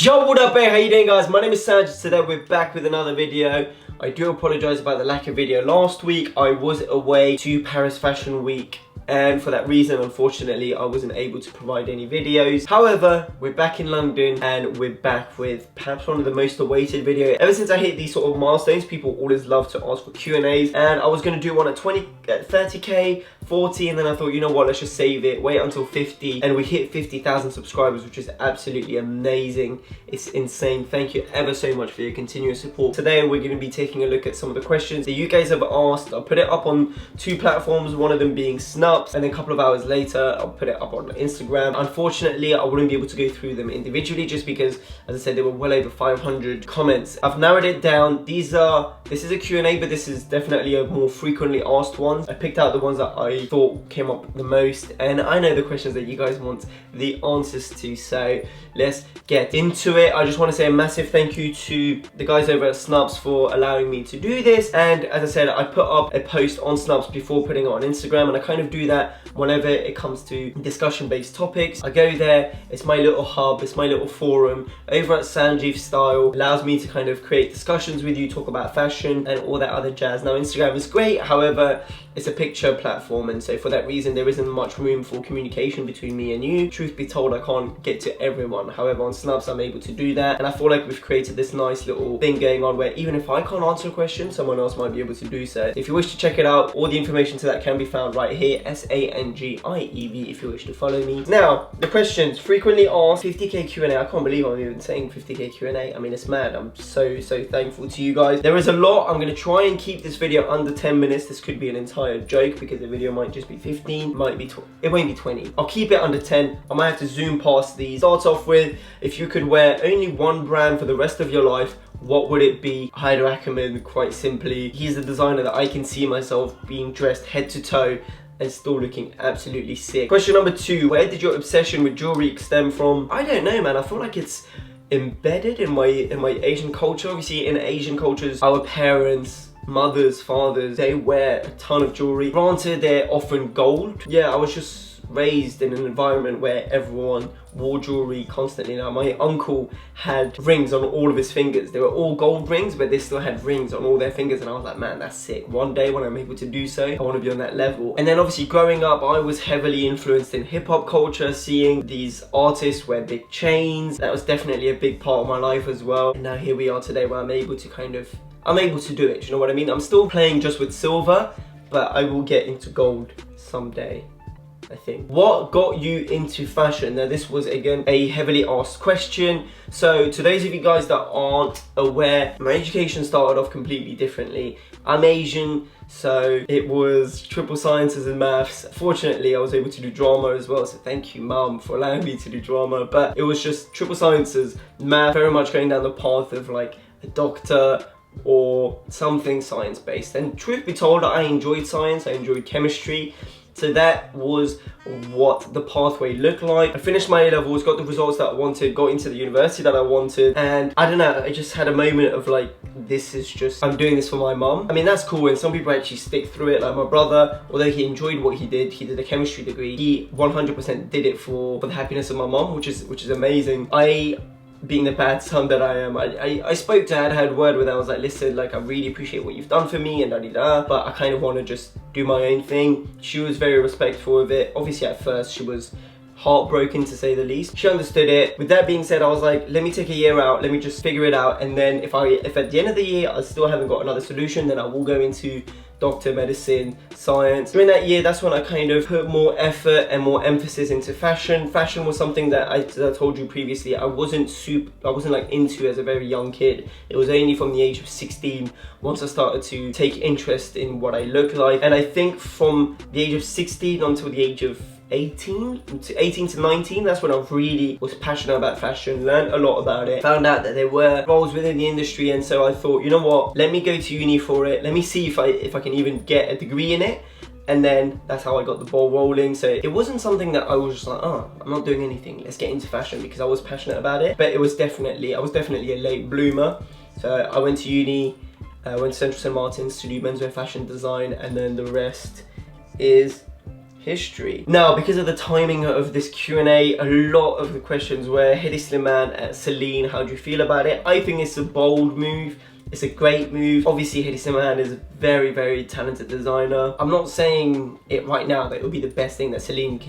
Yo, what up, hey, how you doing, guys? My name is Sangiev. Today we're back with another video. I do apologise about the lack of video last week. I was away to Paris Fashion Week, and for that reason, unfortunately, I wasn't able to provide any videos. However, we're back in London and we're back with perhaps one of the most awaited videos. Ever since I hit these sort of milestones, people always love to ask for Q&As, and I was going to do one at 30k, 40, and then I thought, you know what, let's just save it, wait until 50, and we hit 50,000 subscribers, which is absolutely amazing. It's insane. Thank you ever so much for your continuous support. Today, we're going to be taking a look at some of the questions that you guys have asked. I'll put it up on two platforms, one of them being Snupps, and then a couple of hours later, I'll put it up on Instagram. Unfortunately, I wouldn't be able to go through them individually just because, as I said, there were well over 500 comments. I've narrowed it down. This is a Q&A, but this is definitely a more frequently asked one. I picked out the ones that I thought came up the most, and I know the questions that you guys want the answers to, so let's get into it. I just want to say a massive thank you to the guys over at Snupps for allowing me to do this, and as I said, I put up a post on Snupps before putting it on Instagram, and I kind of do that whenever it comes to discussion-based topics. I go there, it's my little hub, it's my little forum over at Sangiev Style. It allows me to kind of create discussions with you, talk about fashion and all that other jazz. Now, Instagram is great, however, it's a picture platform, and so for that reason there isn't much room for communication between me and you. Truth be told, I can't get to everyone. However, on Snupps I'm able to do that, and I feel like we've created this nice little thing going on where even if I can't answer a question, someone else might be able to do so. If you wish to check it out, all the information to that can be found right here, SANGIEV, if you wish to follow me. Now, the questions frequently asked, 50k Q&A. I can't believe I'm even saying 50k Q&A. I mean, it's mad. I'm so thankful to you guys. There is a lot. I'm going to try and keep this video under 10 minutes. This could be an entire joke because the video might just be 15, might be it won't be 20. I'll keep it under 10. I might have to zoom past these. Start off with, if you could wear only one brand for the rest of your life, what would it be? Hedi Ackerman, quite simply. He's the designer that I can see myself being dressed head to toe and still looking absolutely sick. Question number 2, where did your obsession with jewelry stem from? I don't know, man. I feel like it's embedded in my Asian culture. Obviously, in Asian cultures, our parents, mothers, fathers, they wear a ton of jewelry. Granted, they're often gold. Yeah, I was just raised in an environment where everyone wore jewelry constantly. Now, my uncle had rings on all of his fingers. They were all gold rings, but they still had rings on all their fingers, and I was like, man, that's sick. One day when I'm able to do so, I want to be on that level. And then obviously growing up, I was heavily influenced in hip-hop culture, seeing these artists wear big chains. That was definitely a big part of my life as well. And now here we are today where I'm able to do it, do you know what I mean? I'm still playing just with silver, but I will get into gold someday, I think. What got you into fashion? Now, this was again a heavily asked question. So to those of you guys that aren't aware, my education started off completely differently. I'm Asian, so it was triple sciences and maths. Fortunately, I was able to do drama as well, so thank you, mum, for allowing me to do drama. But it was just triple sciences, math, very much going down the path of like a doctor or something science-based. And truth be told, I enjoyed science, I enjoyed chemistry, so that was what the pathway looked like. I finished my A-levels, got the results that I wanted, got into the university that I wanted, and I don't know, I just had a moment of like, this is just, I'm doing this for my mum. I mean, that's cool, and some people actually stick through it. Like my brother, although he enjoyed what he did a chemistry degree, he 100% did it for the happiness of my mum, which is amazing. Being the bad son that I am, I spoke to her, I had a word with her. I was like, listen, like, I really appreciate what you've done for me and da-da-da, but I kind of want to just do my own thing. She was very respectful of it. Obviously at first she was heartbroken, to say the least. She understood it. With that being said, I was like, let me take a year out, let me just figure it out, and then if at the end of the year I still haven't got another solution, then I will go into doctor, medicine, science. During that year, that's when I kind of put more effort and more emphasis into fashion. Fashion was something that, as I told you previously, I wasn't like into as a very young kid. It was only from the age of 16 once I started to take interest in what I look like. And I think from the age of 16 until the age of 18 to 19, that's when I really was passionate about fashion, learned a lot about it, found out that there were roles within the industry, and so I thought, you know what, let me go to uni for it, let me see if I can even get a degree in it. And then that's how I got the ball rolling. So it wasn't something that I was just like, oh, I'm not doing anything, let's get into fashion, because I was passionate about it. But I was definitely a late bloomer. So I went to uni, went to Central St. Martin's to do menswear fashion design, and then the rest is history. Now, because of the timing of this Q&A, a lot of the questions were Hedi, Slimane, CÉLINE, how do you feel about it? I think it's a bold move. It's a great move. Obviously, Hedi Slimane is a very, very talented designer. I'm not saying it right now that it would be the best thing that CÉLINE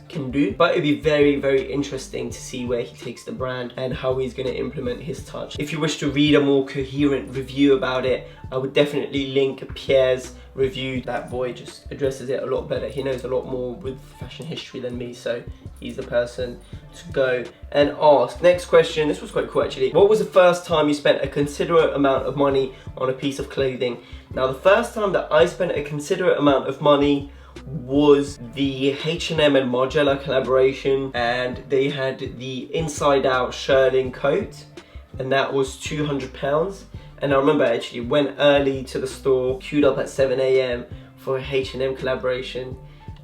can do, but it'd be very, very interesting to see where he takes the brand and how he's going to implement his touch. If you wish to read a more coherent review about it, I would definitely link Pierre's review. That boy just addresses it a lot better. He knows a lot more with fashion history than me, so he's the person to go and ask. Next question, this was quite cool actually. What was the first time you spent a considerate amount of money on a piece of clothing? Now, the first time that I spent a considerate amount of money was the H&M and Margiela collaboration, and they had the inside out shearling coat, and that was £200. And I remember I actually went early to the store, queued up at 7 AM for a H&M collaboration.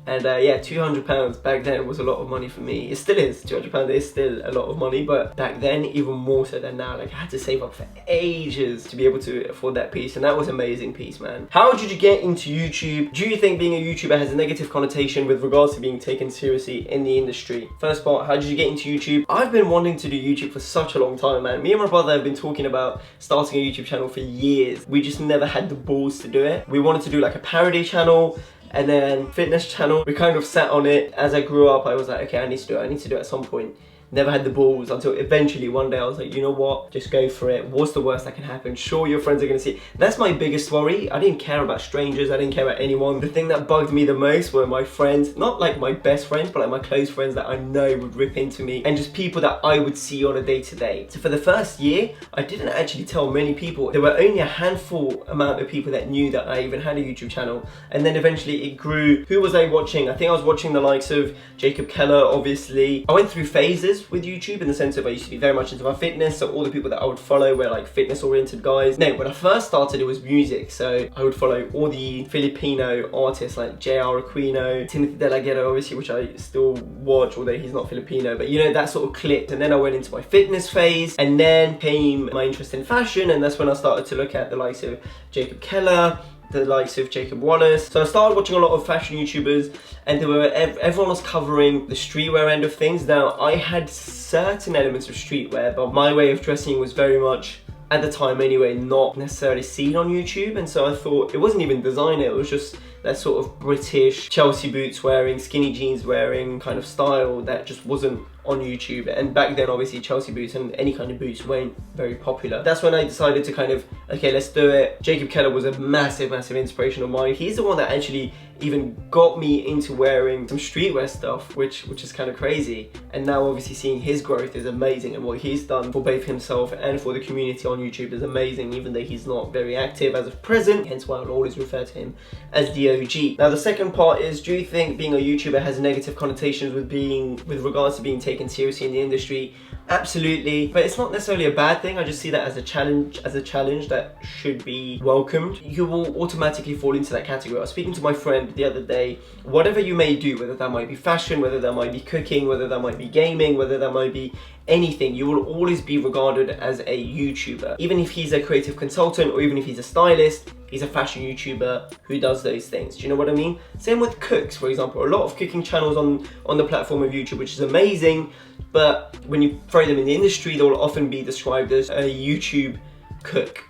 And yeah, £200 back then was a lot of money for me. It still is, £200 is still a lot of money, but back then even more so than now. Like, I had to save up for ages to be able to afford that piece, and that was an amazing piece, man. How did you get into YouTube? Do you think being a YouTuber has a negative connotation with regards to being taken seriously in the industry? First part, how did you get into YouTube? I've been wanting to do YouTube for such a long time, man. Me and my brother have been talking about starting a YouTube channel for years. We just never had the balls to do it. We wanted to do like a parody channel, and then fitness channel. We kind of sat on it. As I grew up, I was like, okay, I need to do it at some point. Never had the balls until eventually one day I was like, you know what, just go for it. What's the worst that can happen? Sure, your friends are gonna see it. That's my biggest worry. I didn't care about strangers, I didn't care about anyone. The thing that bugged me the most were my friends, not like my best friends, but like my close friends that I know would rip into me, and just people that I would see on a day-to-day. So for the first year, I didn't actually tell many people. There were only a handful amount of people that knew that I even had a YouTube channel, and then eventually it grew. Who was I watching? I think I was watching the likes of Jacob Keller, obviously. I went through phases with YouTube in the sense of I used to be very much into my fitness, so all the people that I would follow were like fitness oriented guys. No, when I first started it was music, so I would follow all the Filipino artists like J.R. Aquino, Timothy De La Ghetto, obviously, which I still watch, although he's not Filipino, but you know, that sort of clicked. And then I went into my fitness phase, and then came my interest in fashion, and that's when I started to look at the likes of Jacob Keller, the likes of Jacob Wallace. So I started watching a lot of fashion YouTubers, and everyone was covering the streetwear end of things. Now, I had certain elements of streetwear, but my way of dressing was very much, at the time anyway, not necessarily seen on YouTube. And so I thought, it wasn't even designer, it was just that sort of British Chelsea boots wearing, skinny jeans wearing kind of style that just wasn't on YouTube. And back then, obviously, Chelsea boots and any kind of boots weren't very popular. That's when I decided to kind of, okay, let's do it. Jacob Keller was a massive, massive inspiration of mine. He's the one that actually even got me into wearing some streetwear stuff, which is kind of crazy. And now obviously seeing his growth is amazing, and what he's done for both himself and for the community on YouTube is amazing, even though he's not very active as of present, hence why I'll always refer to him as the OG. Now, the second part is, do you think being a YouTuber has negative connotations with regards to being taken seriously in the industry? Absolutely, but it's not necessarily a bad thing. I just see that as a challenge that should be welcomed. You will automatically fall into that category. I was speaking to my friend the other day. Whatever you may do, whether that might be fashion, whether that might be cooking, whether that might be gaming, whether that might be anything, you will always be regarded as a YouTuber. Even if he's a creative consultant, or even if he's a stylist, he's a fashion YouTuber who does those things. Do you know what I mean? Same with cooks, for example. A lot of cooking channels on the platform of YouTube, which is amazing, but when you throw them in the industry, they will often be described as a YouTube cook.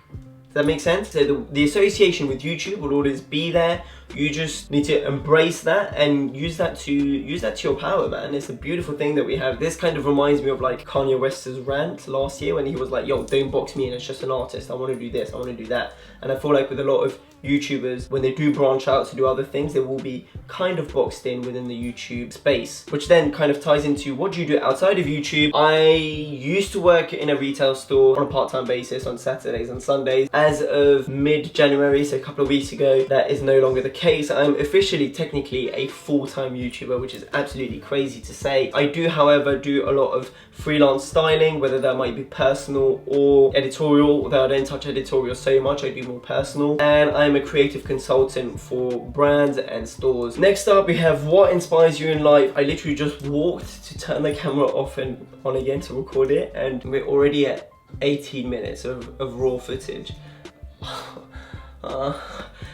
Does that make sense? So the association with YouTube will always be there. You just need to embrace that and use that to your power, man. It's a beautiful thing that we have. This kind of reminds me of like Kanye West's rant last year when he was like, yo, don't box me in as just an artist. I want to do this, I want to do that. And I feel like with a lot of YouTubers, when they do branch out to do other things, they will be kind of boxed in within the YouTube space, which then kind of ties into, what do you do outside of YouTube? I used to work in a retail store on a part-time basis on Saturdays and Sundays. As of mid-January, so a couple of weeks ago, that is no longer the case. I'm officially technically a full-time YouTuber, which is absolutely crazy to say. I do, however, do a lot of freelance styling, whether that might be personal or editorial, although I don't touch editorial so much, I do more personal. And I'm a creative consultant for brands and stores. Next up, we have what inspires you in life. I literally just walked to turn the camera off and on again to record it, and we're already at 18 minutes of raw footage.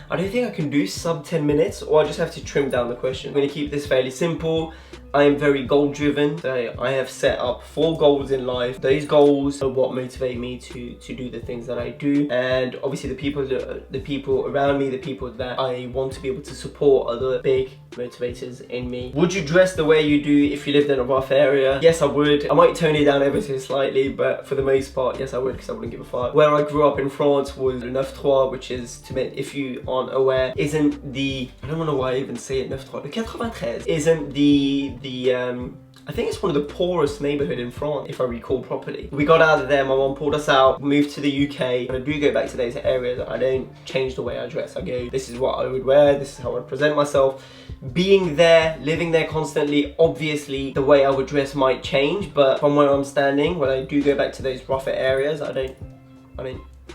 I don't think I can do sub 10 minutes, or I just have to trim down the question. I'm going to keep this fairly simple. I am very goal driven, so I have set up 4 goals in life. Those goals are what motivate me to do the things that I do, and obviously the people around me, the people that I want to be able to support are the big motivators in me. Would you dress the way you do if you lived in a rough area? Yes, I would. I might tone it down ever so slightly, but for the most part, yes, I would, because I wouldn't give a fuck. Where I grew up in France was Le 9-3, which is, if you aren't aware, isn't the, I don't know why I even say it, 9-3, le 93, isn't I think it's one of the poorest neighborhood in France, if I recall properly. We got out of there, my mom pulled us out, moved to the UK, and I do go back to those areas. I don't change the way I dress. I go, this is what I would wear, this is how I present myself. Being there, living there constantly, obviously the way I would dress might change, but from where I'm standing, when I do go back to those rougher areas, I don't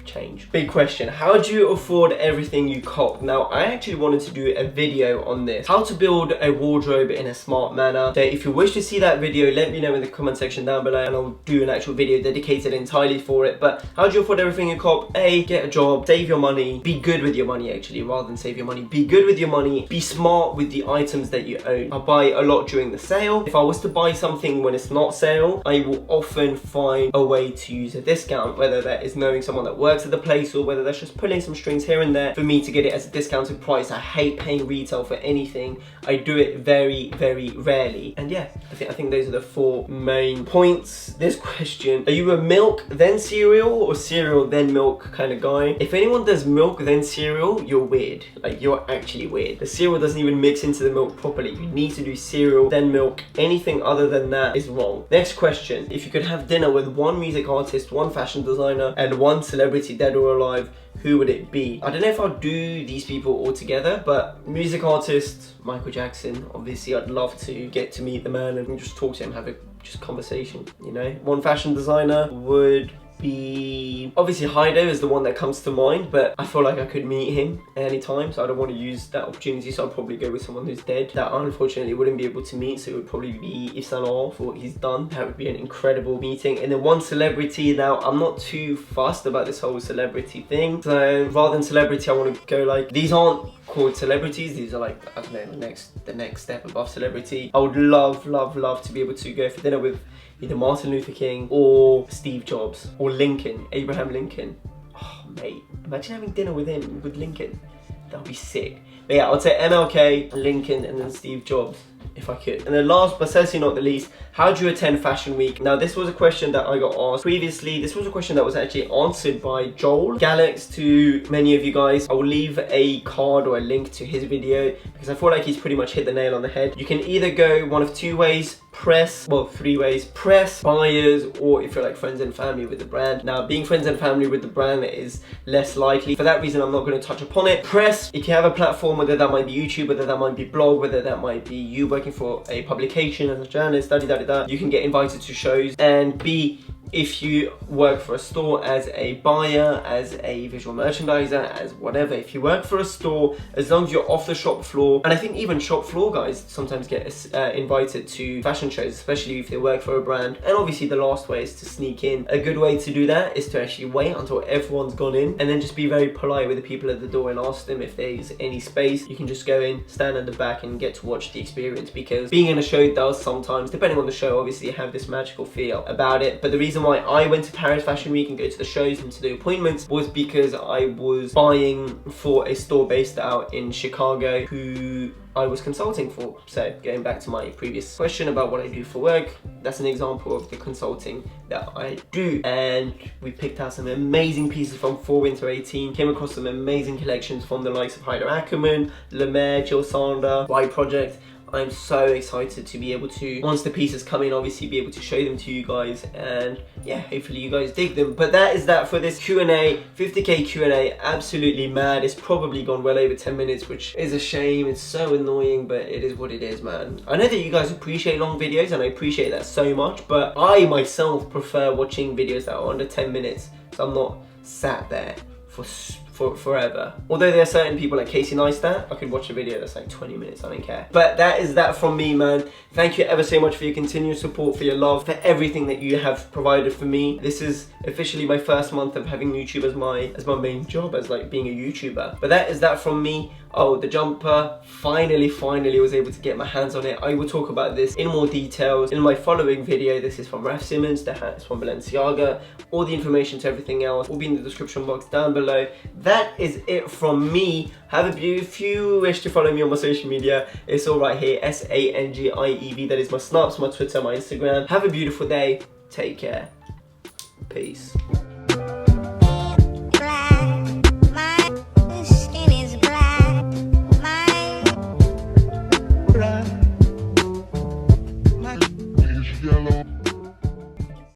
change. Big question, how do you afford everything you cop? Now, I actually wanted to do a video on this, how to build a wardrobe in a smart manner. So if you wish to see that video, let me know in the comment section down below, and I'll do an actual video dedicated entirely for it. But how do you afford everything you cop? A, get a job, save your money, be good with your money actually, rather than save your money. Be good with your money, be smart with the items that you own. I buy a lot during the sale. If I was to buy something when it's not sale, I will often find a way to use a discount, whether that is knowing someone that works at the place, or whether that's just pulling some strings here and there for me to get it as a discounted price. I hate paying retail for anything. I do it very, very rarely. And yeah, I think those are the 4 main points. This question, are you a milk then cereal or cereal then milk kind of guy? If anyone does milk then cereal, you're weird. Like, you're actually weird. The cereal doesn't even mix into the milk properly. You need to do cereal then milk. Anything other than that is wrong. Next question, if you could have dinner with 1 music artist, 1 fashion designer, and 1 celebrity, dead or alive, who would it be? I don't know if I'll do these people all together, but music artist, Michael Jackson, obviously I'd love to get to meet the man and just talk to him, have a just conversation, you know? 1 fashion designer would be, obviously Hedi is the one that comes to mind, but I feel like I could meet him anytime, so I don't want to use that opportunity, so I'd probably go with someone who's dead that I unfortunately wouldn't be able to meet. So it would probably be Isanor for what he's done. That would be an incredible meeting. And then 1 celebrity. Now, I'm not too fussed about this whole celebrity thing, so rather than celebrity, I want to go like, these aren't called celebrities, these are like, I don't know, the next step above celebrity. I would love to be able to go for dinner with either Martin Luther King or Steve Jobs or Lincoln, Abraham Lincoln. Oh mate, imagine having dinner with him, with Lincoln. That would be sick. But yeah, I'd say MLK, Lincoln, and then Steve Jobs, if I could. And then last but certainly not the least, how do you attend Fashion Week? Now, this was a question that I got asked previously. This was a question that was actually answered by Joel. Galax to many of you guys. I will leave a card or a link to his video because I feel like he's pretty much hit the nail on the head. You can either go one of 2 ways. Press, well, 3 ways. Press, buyers, or if you're like friends and family with the brand. Now, being friends and family with the brand is less likely. For that reason, I'm not going to touch upon it. Press, if you have a platform, whether that might be YouTube, whether that might be blog, whether that might be you working for a publication as a journalist, you can get invited to shows. And B, if you work for a store as a buyer, as a visual merchandiser, as whatever, if you work for a store, as long as you're off the shop floor, and I think even shop floor guys sometimes get invited to fashion shows, especially if they work for a brand. And obviously the last way is to sneak in. A good way to do that is to actually wait until everyone's gone in and then just be very polite with the people at the door and ask them if there's any space. You can just go in, stand at the back and get to watch the experience, because being in a show does sometimes, depending on the show, obviously have this magical feel about it. But the reason why I went to Paris Fashion Week and go to the shows and to the appointments was because I was buying for a store based out in Chicago who I was consulting for. So going back to my previous question about what I do for work, that's an example of the consulting that I do. And we picked out some amazing pieces from Fall Winter 18, came across some amazing collections from the likes of Heider Ackerman, Lemaire, Jill Sander, Y Project. I'm so excited to be able to, once the pieces come in, obviously be able to show them to you guys, and yeah, hopefully you guys dig them. But that is that for this Q&A, 50k Q&A, absolutely mad. It's probably gone well over 10 minutes, which is a shame. It's so annoying, but it is what it is, man. I know that you guys appreciate long videos, and I appreciate that so much, but I myself prefer watching videos that are under 10 minutes, so I'm not sat there for forever. Although there are certain people like Casey Neistat, I could watch a video that's like 20 minutes, I don't care. But that is that from me, man. Thank you ever so much for your continued support, for your love, for everything that you have provided for me. This is officially my first month of having YouTube as my main job, as like being a YouTuber. But that is that from me. Oh, the jumper, finally was able to get my hands on it. I will talk about this in more details in my following video. This is from Raf Simons, the hat is from Balenciaga. All the information to everything else will be in the description box down below. That is it from me. Have a beautiful, if you wish to follow me on my social media, it's all right here, SANGIEV. That is my Snupps, my Twitter, my Instagram. Have a beautiful day. Take care. Peace.